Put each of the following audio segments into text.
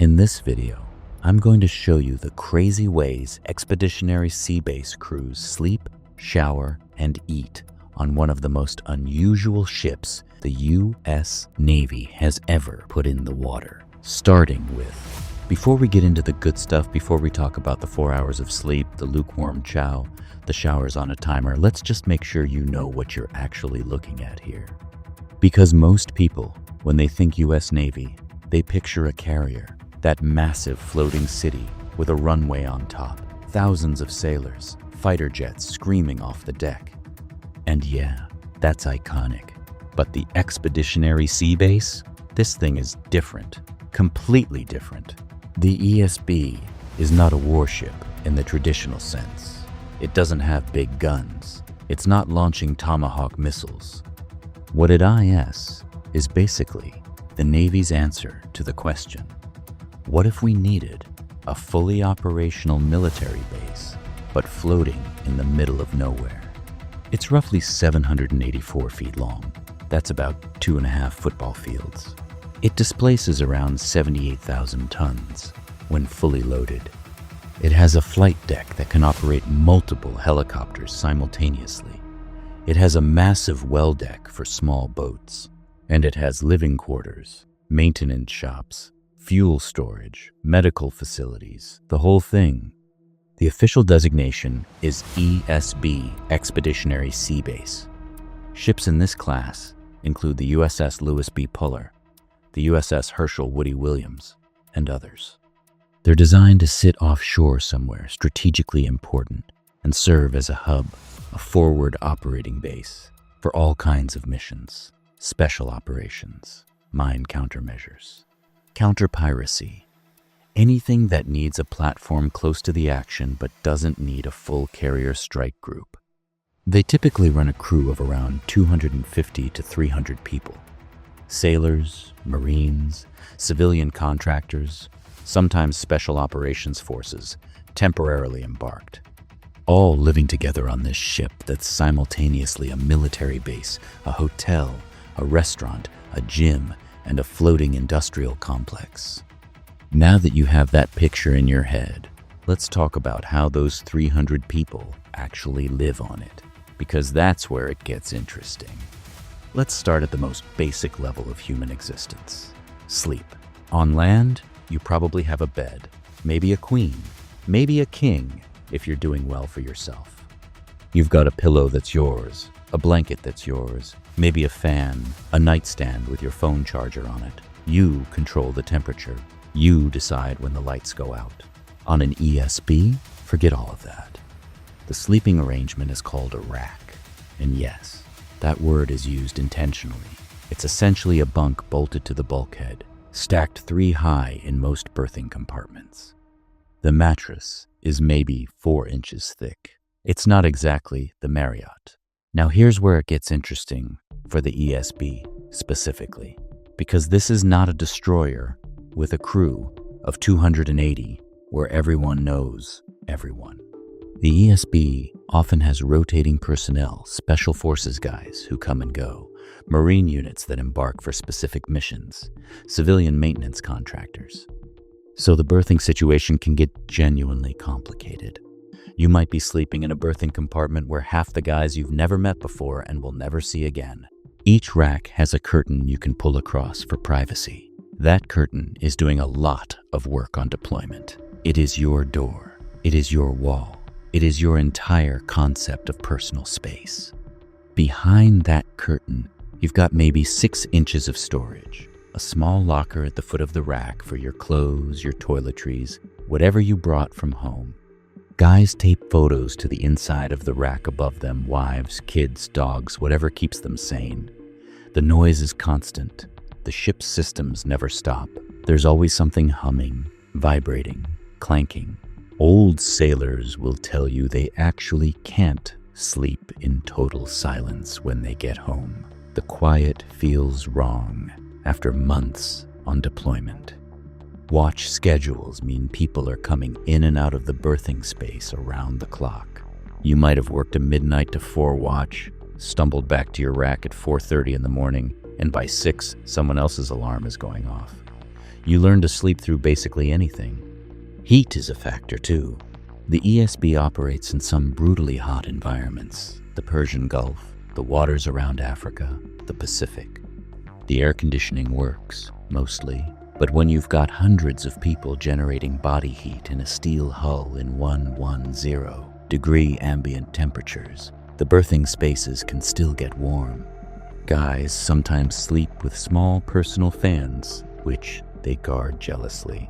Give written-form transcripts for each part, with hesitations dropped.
In this video, I'm going to show you the crazy ways Expeditionary Sea Base crews sleep, shower, and eat on one of the most unusual ships the U.S. Navy has ever put in the water. Starting with, before we get into the good stuff, before we talk about the 4 hours of sleep, the lukewarm chow, the showers on a timer, let's just make sure you know what you're actually looking at here. Because most people, when they think U.S. Navy, they picture a carrier, that massive floating city with a runway on top, thousands of sailors, fighter jets screaming off the deck. And yeah, that's iconic. But the Expeditionary Sea Base? This thing is different, completely different. The ESB is not a warship in the traditional sense. It doesn't have big guns. It's not launching Tomahawk missiles. What it is basically the Navy's answer to the question, what if we needed a fully operational military base, but floating in the middle of nowhere? It's roughly 784 feet long. That's about 2.5 football fields. It displaces around 78,000 tons when fully loaded. It has a flight deck that can operate multiple helicopters simultaneously. It has a massive well deck for small boats. And it has living quarters, maintenance shops, fuel storage, medical facilities, the whole thing. The official designation is ESB, Expeditionary Sea Base. Ships in this class include the USS Lewis B. Puller, the USS Herschel Woody Williams, and others. They're designed to sit offshore somewhere strategically important and serve as a hub, a forward operating base for all kinds of missions, special operations, mine countermeasures, counter-piracy, anything that needs a platform close to the action but doesn't need a full carrier strike group. They typically run a crew of around 250 to 300 people. Sailors, Marines, civilian contractors, sometimes special operations forces, temporarily embarked, all living together on this ship that's simultaneously a military base, a hotel, a restaurant, a gym, and a floating industrial complex. Now that you have that picture in your head, let's talk about how those 300 people actually live on it, because that's where it gets interesting. Let's start at the most basic level of human existence: sleep. On land, you probably have a bed, maybe a queen, maybe a king if you're doing well for yourself. You've got a pillow that's yours, a blanket that's yours, maybe a fan, a nightstand with your phone charger on it. You control the temperature. You decide when the lights go out. On an ESB, forget all of that. The sleeping arrangement is called a rack. And yes, that word is used intentionally. It's essentially a bunk bolted to the bulkhead, stacked 3 high in most berthing compartments. The mattress is maybe 4 inches thick. It's not exactly the Marriott. Now here's where it gets interesting for the ESB specifically, because this is not a destroyer with a crew of 280 where everyone knows everyone. The ESB often has rotating personnel, special forces guys who come and go, Marine units that embark for specific missions, civilian maintenance contractors. So the berthing situation can get genuinely complicated. You might be sleeping in a berthing compartment where half the guys you've never met before and will never see again. Each rack has a curtain you can pull across for privacy. That curtain is doing a lot of work on deployment. It is your door. It is your wall. It is your entire concept of personal space. Behind that curtain, you've got maybe 6 inches of storage, a small locker at the foot of the rack for your clothes, your toiletries, whatever you brought from home. Guys tape photos to the inside of the rack above them, wives, kids, dogs, whatever keeps them sane. The noise is constant. The ship's systems never stop. There's always something humming, vibrating, clanking. Old sailors will tell you they actually can't sleep in total silence when they get home. The quiet feels wrong after months on deployment. Watch schedules mean people are coming in and out of the berthing space around the clock. You might have worked a midnight to 4 watch, stumbled back to your rack at 4:30 in the morning, and by 6, someone else's alarm is going off. You learn to sleep through basically anything. Heat is a factor too. The ESB operates in some brutally hot environments: the Persian Gulf, the waters around Africa, the Pacific. The air conditioning works, mostly, but when you've got hundreds of people generating body heat in a steel hull in 110-degree ambient temperatures, the berthing spaces can still get warm. Guys sometimes sleep with small personal fans, which they guard jealously.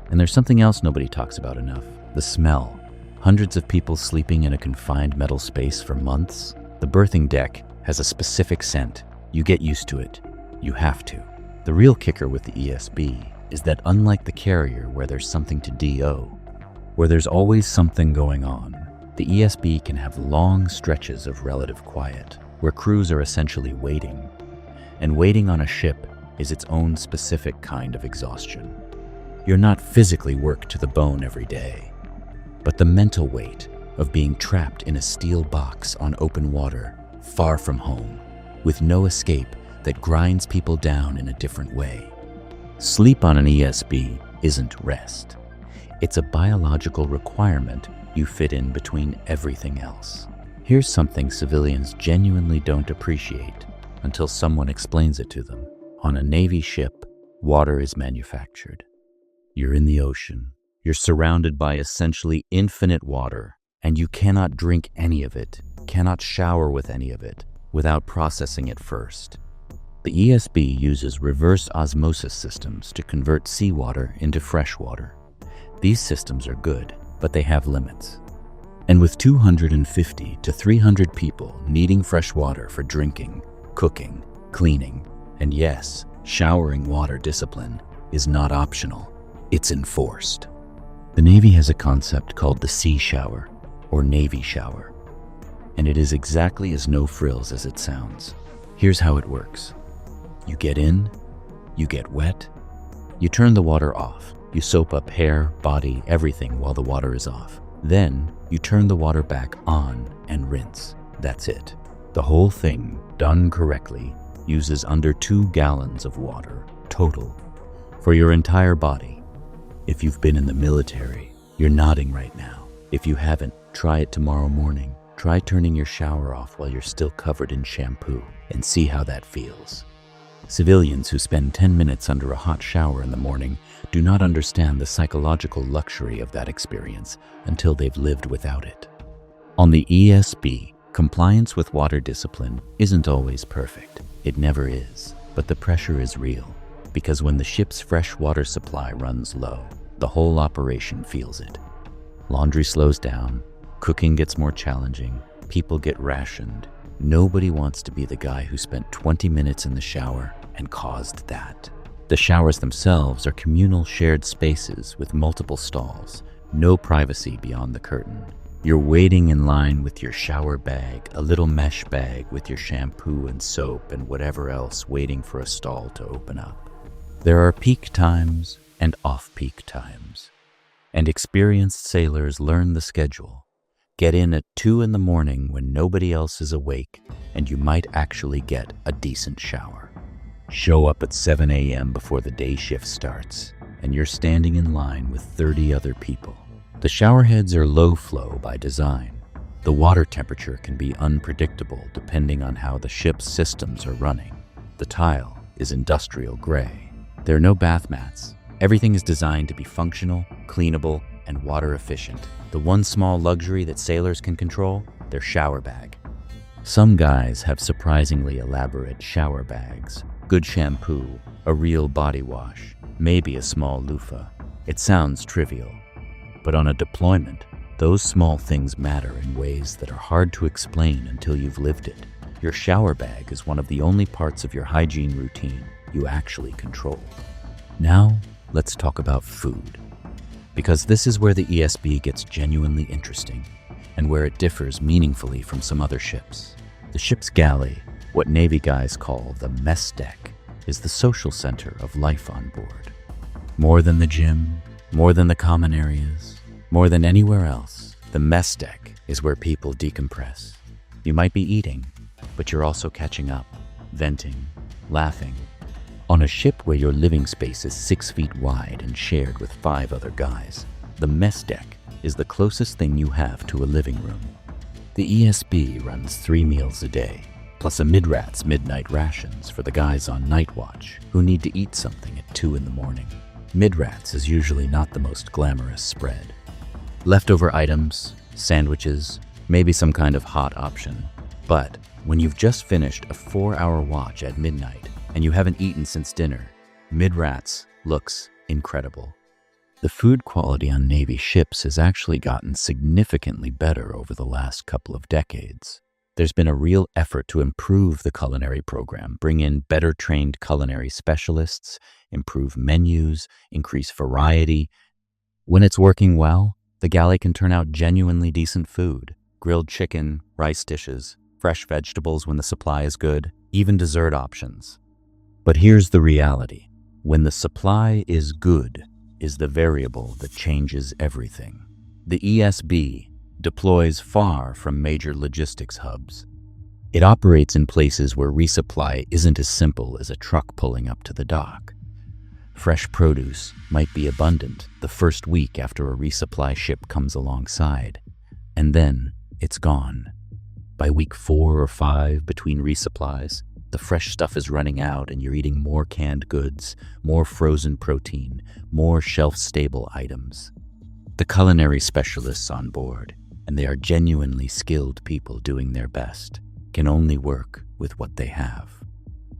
And there's something else nobody talks about enough: the smell. Hundreds of people sleeping in a confined metal space for months. The berthing deck has a specific scent. You get used to it. You have to. The real kicker with the ESB is that unlike the carrier, where there's something to do, where there's always something going on, the ESB can have long stretches of relative quiet, where crews are essentially waiting. And waiting on a ship is its own specific kind of exhaustion. You're not physically worked to the bone every day, but the mental weight of being trapped in a steel box on open water, far from home, with no escape, that grinds people down in a different way. Sleep on an ESB isn't rest. It's a biological requirement you fit in between everything else. Here's something civilians genuinely don't appreciate until someone explains it to them. On a Navy ship, water is manufactured. You're in the ocean. You're surrounded by essentially infinite water, and you cannot drink any of it, cannot shower with any of it, without processing it first. The ESB uses reverse osmosis systems to convert seawater into fresh water. These systems are good, but they have limits. And with 250 to 300 people needing fresh water for drinking, cooking, cleaning, and yes, showering, water discipline is not optional, it's enforced. The Navy has a concept called the sea shower, or Navy shower, and it is exactly as no frills as it sounds. Here's how it works. You get in, you get wet, you turn the water off, you soap up hair, body, everything while the water is off. Then you turn the water back on and rinse. That's it. The whole thing, done correctly, uses under 2 gallons of water total for your entire body. If you've been in the military, you're nodding right now. If you haven't, try it tomorrow morning. Try turning your shower off while you're still covered in shampoo and see how that feels. Civilians who spend 10 minutes under a hot shower in the morning do not understand the psychological luxury of that experience until they've lived without it. On the ESB, compliance with water discipline isn't always perfect. It never is, but the pressure is real, because when the ship's fresh water supply runs low, the whole operation feels it. Laundry slows down, cooking gets more challenging, people get rationed. Nobody wants to be the guy who spent 20 minutes in the shower and caused that. The showers themselves are communal shared spaces with multiple stalls, no privacy beyond the curtain. You're waiting in line with your shower bag, a little mesh bag with your shampoo and soap and whatever else, waiting for a stall to open up. There are peak times and off-peak times, and experienced sailors learn the schedule. Get in at 2 in the morning when nobody else is awake, and you might actually get a decent shower. Show up at 7 a.m. before the day shift starts, and you're standing in line with 30 other people. The shower heads are low flow by design. The water temperature can be unpredictable depending on how the ship's systems are running. The tile is industrial gray. There are no bath mats. Everything is designed to be functional, cleanable, and water efficient. The one small luxury that sailors can control, their shower bag. Some guys have surprisingly elaborate shower bags, good shampoo, a real body wash, maybe a small loofah. It sounds trivial, but on a deployment, those small things matter in ways that are hard to explain until you've lived it. Your shower bag is one of the only parts of your hygiene routine you actually control. Now, let's talk about food. Because this is where the ESB gets genuinely interesting, and where it differs meaningfully from some other ships. The ship's galley, what Navy guys call the mess deck, is the social center of life on board. More than the gym, more than the common areas, more than anywhere else, the mess deck is where people decompress. You might be eating, but you're also catching up, venting, laughing, On a ship where your living space is 6 feet wide and shared with 5 other guys, the mess deck is the closest thing you have to a living room. The ESB runs 3 meals a day, plus a midrat's midnight rations for the guys on night watch who need to eat something at 2 in the morning. Midrats is usually not the most glamorous spread. Leftover items, sandwiches, maybe some kind of hot option. But when you've just finished a 4-hour watch at midnight and you haven't eaten since dinner, Midrats looks incredible. The food quality on Navy ships has actually gotten significantly better over the last couple of decades. There's been a real effort to improve the culinary program, bring in better trained culinary specialists, improve menus, increase variety. When it's working well, the galley can turn out genuinely decent food: grilled chicken, rice dishes, fresh vegetables when the supply is good, even dessert options. But here's the reality. When the supply is good, is the variable that changes everything. The ESB deploys far from major logistics hubs. It operates in places where resupply isn't as simple as a truck pulling up to the dock. Fresh produce might be abundant the first week after a resupply ship comes alongside, and then it's gone. By week 4 or 5 between resupplies, the fresh stuff is running out and you're eating more canned goods, more frozen protein, more shelf-stable items. The culinary specialists on board, and they are genuinely skilled people doing their best, can only work with what they have.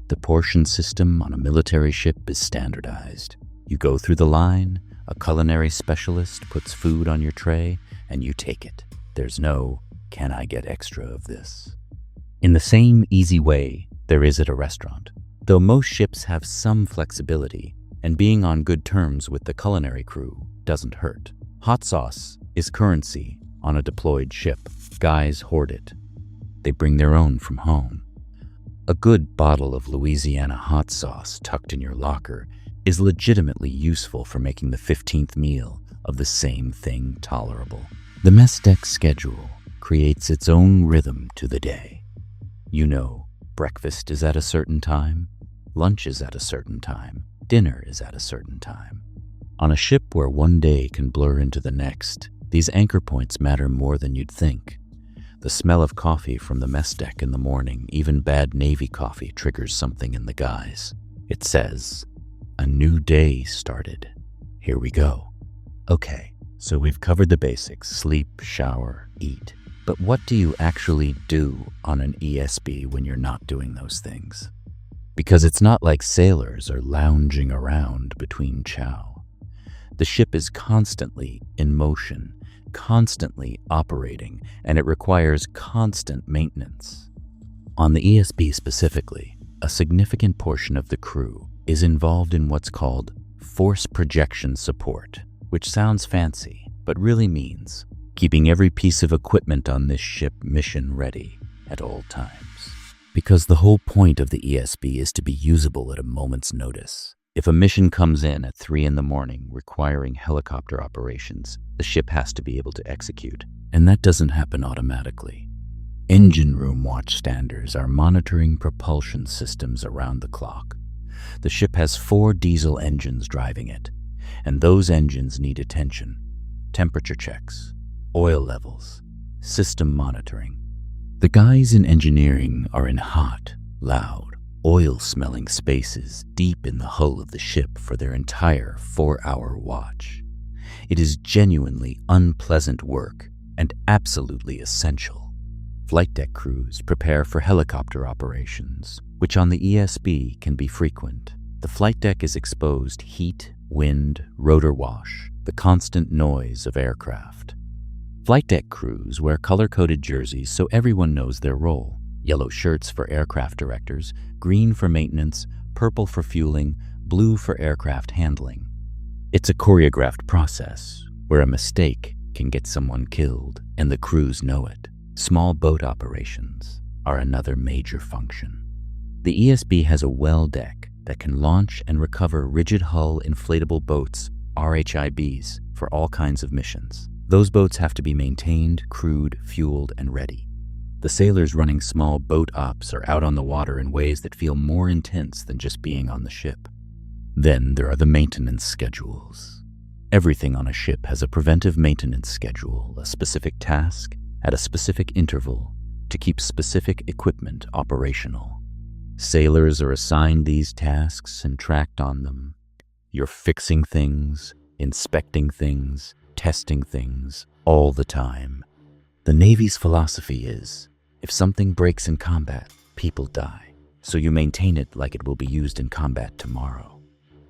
The portion system on a military ship is standardized. You go through the line, a culinary specialist puts food on your tray, and you take it. There's no, "Can I get extra of this?" In the same easy way there is at a restaurant, though most ships have some flexibility, and being on good terms with the culinary crew doesn't hurt. Hot sauce is currency on a deployed ship. Guys hoard it. They bring their own from home. A good bottle of Louisiana hot sauce tucked in your locker is legitimately useful for making the 15th meal of the same thing tolerable. The mess deck schedule creates its own rhythm to the day. You know, breakfast is at a certain time, lunch is at a certain time, dinner is at a certain time. On a ship where one day can blur into the next, these anchor points matter more than you'd think. The smell of coffee from the mess deck in the morning, even bad Navy coffee, triggers something in the guys. It says, "A new day started. Here we go." Okay, so we've covered the basics: sleep, shower, eat. But what do you actually do on an ESB when you're not doing those things? Because it's not like sailors are lounging around between chow. The ship is constantly in motion, constantly operating, and it requires constant maintenance. On the ESB specifically, a significant portion of the crew is involved in what's called force projection support, which sounds fancy, but really means keeping every piece of equipment on this ship mission ready at all times. Because the whole point of the ESB is to be usable at a moment's notice. If a mission comes in at 3 in the morning requiring helicopter operations, the ship has to be able to execute, and that doesn't happen automatically. Engine room watchstanders are monitoring propulsion systems around the clock. The ship has 4 diesel engines driving it, and those engines need attention: temperature checks, oil levels, system monitoring. The guys in engineering are in hot, loud, oil-smelling spaces deep in the hull of the ship for their entire 4-hour watch. It is genuinely unpleasant work and absolutely essential. Flight deck crews prepare for helicopter operations, which on the ESB can be frequent. The flight deck is exposed heat, wind, rotor wash, the constant noise of aircraft. Flight deck crews wear color-coded jerseys so everyone knows their role. Yellow shirts for aircraft directors, green for maintenance, purple for fueling, blue for aircraft handling. It's a choreographed process where a mistake can get someone killed, and the crews know it. Small boat operations are another major function. The ESB has a well deck that can launch and recover rigid hull inflatable boats, RHIBs, for all kinds of missions. Those boats have to be maintained, crewed, fueled, and ready. The sailors running small boat ops are out on the water in ways that feel more intense than just being on the ship. Then there are the maintenance schedules. Everything on a ship has a preventive maintenance schedule, a specific task at a specific interval to keep specific equipment operational. Sailors are assigned these tasks and tracked on them. You're fixing things, inspecting things, testing things all the time. The Navy's philosophy is, if something breaks in combat, people die, so you maintain it like it will be used in combat tomorrow.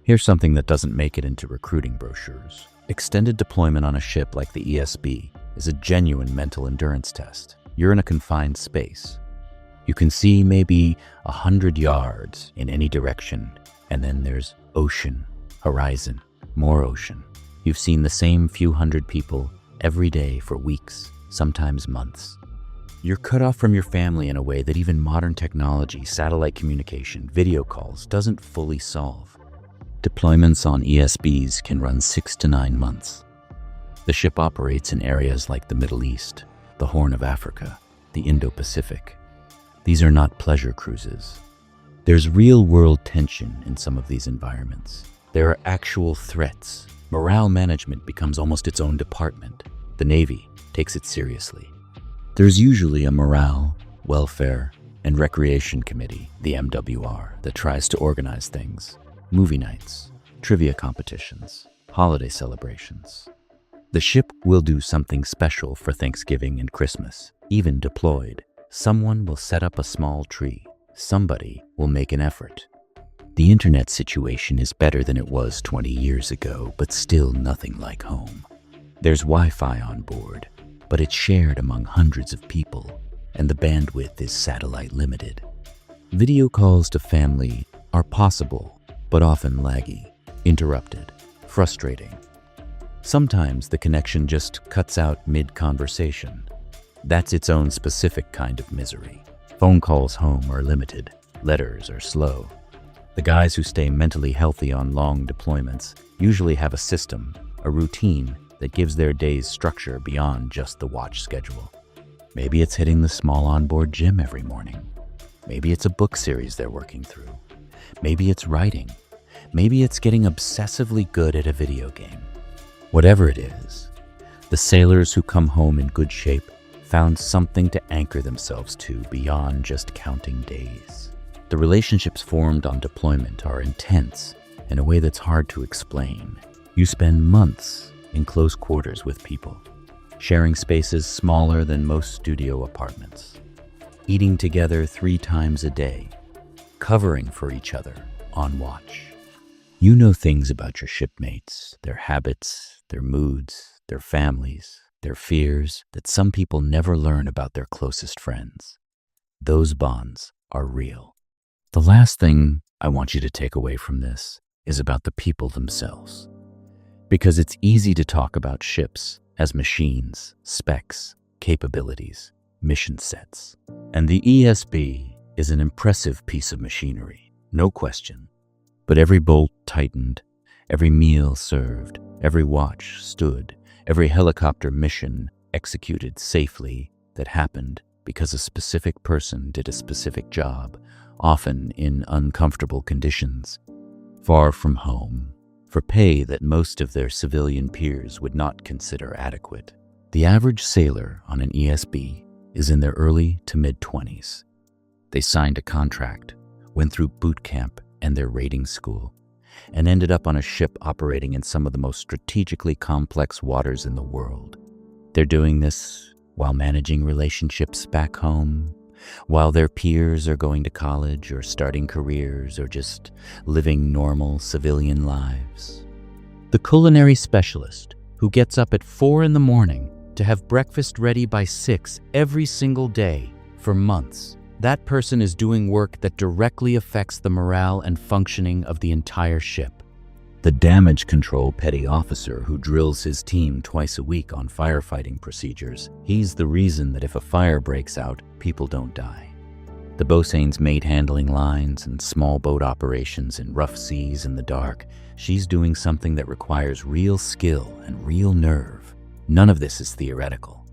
Here's something that doesn't make it into recruiting brochures. Extended deployment on a ship like the ESB is a genuine mental endurance test. You're in a confined space. You can see maybe 100 yards in any direction, and then there's ocean, horizon, more ocean. You've seen the same few hundred people every day for weeks, sometimes months. You're cut off from your family in a way that even modern technology, satellite communication, video calls doesn't fully solve. Deployments on ESBs can run 6 to 9 months. The ship operates in areas like the Middle East, the Horn of Africa, the Indo-Pacific. These are not pleasure cruises. There's real-world tension in some of these environments. There are actual threats. Morale management becomes almost its own department. The Navy takes it seriously. There's usually a morale, welfare, and recreation committee, the MWR, that tries to organize things. Movie nights, trivia competitions, holiday celebrations. The ship will do something special for Thanksgiving and Christmas, even deployed. Someone will set up a small tree. Somebody will make an effort. The internet situation is better than it was 20 years ago, but still nothing like home. There's Wi-Fi on board, but it's shared among hundreds of people, and the bandwidth is satellite limited. Video calls to family are possible, but often laggy, interrupted, frustrating. Sometimes the connection just cuts out mid-conversation. That's its own specific kind of misery. Phone calls home are limited. Letters are slow. The guys who stay mentally healthy on long deployments usually have a system, a routine that gives their days structure beyond just the watch schedule. Maybe it's hitting the small onboard gym every morning. Maybe it's a book series they're working through. Maybe it's writing. Maybe it's getting obsessively good at a video game. Whatever it is, the sailors who come home in good shape found something to anchor themselves to beyond just counting days. The relationships formed on deployment are intense in a way that's hard to explain. You spend months in close quarters with people, sharing spaces smaller than most studio apartments, eating together 3 times a day, covering for each other on watch. You know things about your shipmates, their habits, their moods, their families, their fears that some people never learn about their closest friends. Those bonds are real. The last thing I want you to take away from this is about the people themselves. Because it's easy to talk about ships as machines, specs, capabilities, mission sets. And the ESB is an impressive piece of machinery, no question. But every bolt tightened, every meal served, every watch stood, every helicopter mission executed safely that happened because a specific person did a specific job, often in uncomfortable conditions, far from home, for pay that most of their civilian peers would not consider adequate. The average sailor on an ESB is in their early to mid-20s. They signed a contract, went through boot camp and their rating school, and ended up on a ship operating in some of the most strategically complex waters in the world. They're doing this while managing relationships back home, while their peers are going to college or starting careers or just living normal civilian lives. The culinary specialist who gets up at 4 in the morning to have breakfast ready by 6 every single day for months. That person is doing work that directly affects the morale and functioning of the entire ship. The damage control petty officer who drills his team twice a week on firefighting procedures, he's the reason that if a fire breaks out, people don't die. The boatswain's mate handling lines and small boat operations in rough seas in the dark, she's doing something that requires real skill and real nerve. None of this is theoretical.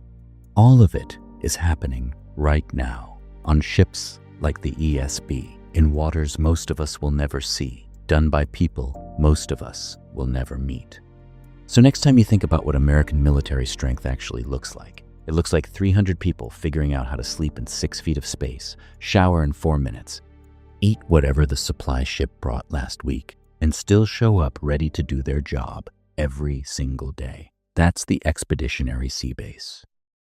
All of it is happening right now, on ships like the ESB, in waters most of us will never see, done by people most of us will never meet. So next time you think about what American military strength actually looks like, it looks like 300 people figuring out how to sleep in 6 feet of space, shower in 4 minutes, eat whatever the supply ship brought last week, and still show up ready to do their job every single day. That's the Expeditionary Sea Base.